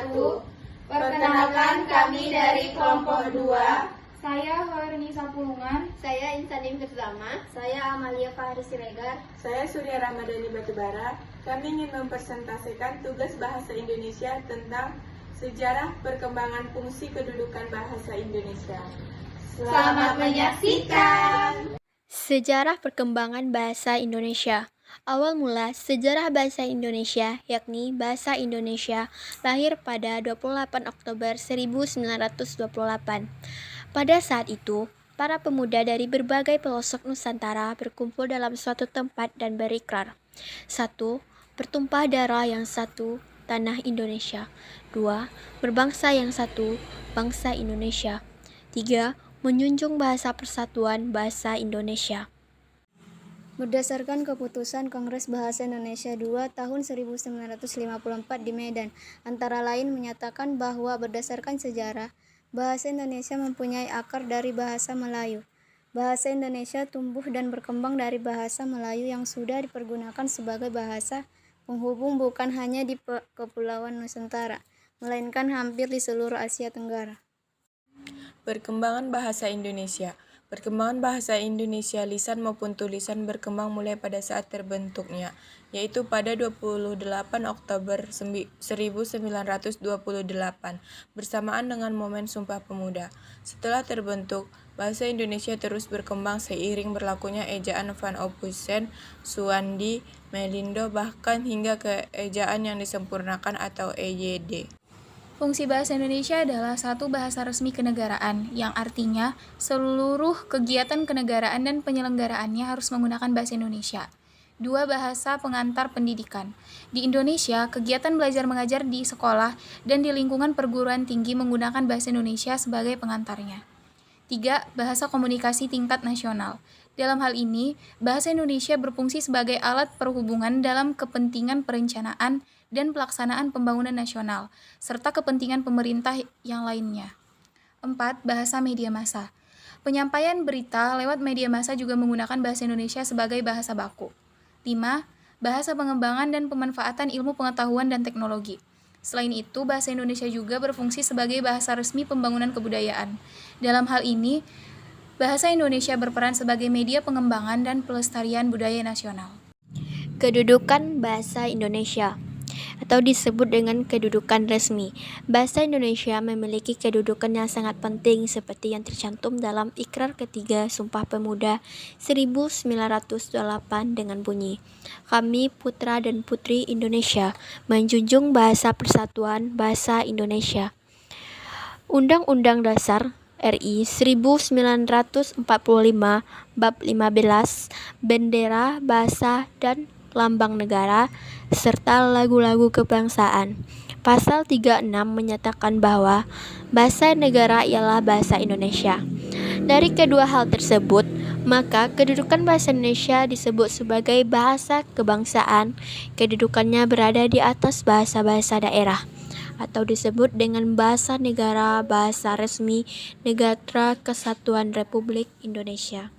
wabarakatuh. Perkenalkan, kami dari kelompok 2. Saya Hoirni Sapulungan. Saya Insanim Firzama. Saya Amalia Fahri Siregar. Saya Surya Ramadhani Batubara. Kami ingin mempresentasikan tugas bahasa Indonesia tentang sejarah perkembangan fungsi kedudukan bahasa Indonesia. Selamat menyaksikan. Sejarah perkembangan bahasa Indonesia. Awal mula sejarah bahasa Indonesia, yakni bahasa Indonesia, lahir pada 28 Oktober 1928. Pada saat itu, para pemuda dari berbagai pelosok Nusantara berkumpul dalam suatu tempat dan berikrar. 1. Bertumpah darah yang satu, tanah Indonesia. 2. Berbangsa yang satu, bangsa Indonesia. 3. Menjunjung bahasa persatuan bahasa Indonesia. Berdasarkan keputusan Kongres Bahasa Indonesia II tahun 1954 di Medan, antara lain menyatakan bahwa berdasarkan sejarah, bahasa Indonesia mempunyai akar dari bahasa Melayu. Bahasa Indonesia tumbuh dan berkembang dari bahasa Melayu yang sudah dipergunakan sebagai bahasa penghubung bukan hanya di Kepulauan Nusantara, melainkan hampir di seluruh Asia Tenggara. Perkembangan bahasa Indonesia. Perkembangan bahasa Indonesia lisan maupun tulisan berkembang mulai pada saat terbentuknya, yaitu pada 28 Oktober 1928, bersamaan dengan momen Sumpah Pemuda. Setelah terbentuk, bahasa Indonesia terus berkembang seiring berlakunya ejaan Van Ophusen, Suwandi, Melindo, bahkan hingga ke ejaan yang disempurnakan atau EYD. Fungsi bahasa Indonesia adalah satu bahasa resmi kenegaraan, yang artinya seluruh kegiatan kenegaraan dan penyelenggaraannya harus menggunakan bahasa Indonesia. 2. Bahasa pengantar pendidikan. Di Indonesia, kegiatan belajar mengajar di sekolah dan di lingkungan perguruan tinggi menggunakan bahasa Indonesia sebagai pengantarnya. 3. Bahasa komunikasi tingkat nasional. Dalam hal ini, bahasa Indonesia berfungsi sebagai alat perhubungan dalam kepentingan perencanaan dan pelaksanaan pembangunan nasional, serta kepentingan pemerintah yang lainnya. 4. Bahasa media massa. Penyampaian berita lewat media massa juga menggunakan bahasa Indonesia sebagai bahasa baku. 5. Bahasa pengembangan dan pemanfaatan ilmu pengetahuan dan teknologi. Selain itu, bahasa Indonesia juga berfungsi sebagai bahasa resmi pembangunan kebudayaan. Dalam hal ini, bahasa Indonesia berperan sebagai media pengembangan dan pelestarian budaya nasional. Kedudukan bahasa Indonesia atau disebut dengan kedudukan resmi. Bahasa Indonesia memiliki kedudukan yang sangat penting seperti yang tercantum dalam Ikrar Ketiga Sumpah Pemuda 1928 dengan bunyi, "Kami putra dan putri Indonesia menjunjung bahasa persatuan bahasa Indonesia." Undang-Undang Dasar RI 1945 Bab 15, Bendera, Bahasa, dan Lambang Negara, serta lagu-lagu kebangsaan. Pasal 36 menyatakan bahwa bahasa negara ialah bahasa Indonesia. Dari kedua hal tersebut, maka kedudukan bahasa Indonesia disebut sebagai bahasa kebangsaan. Kedudukannya berada di atas bahasa-bahasa daerah, atau disebut dengan bahasa negara, bahasa resmi Negara Kesatuan Republik Indonesia.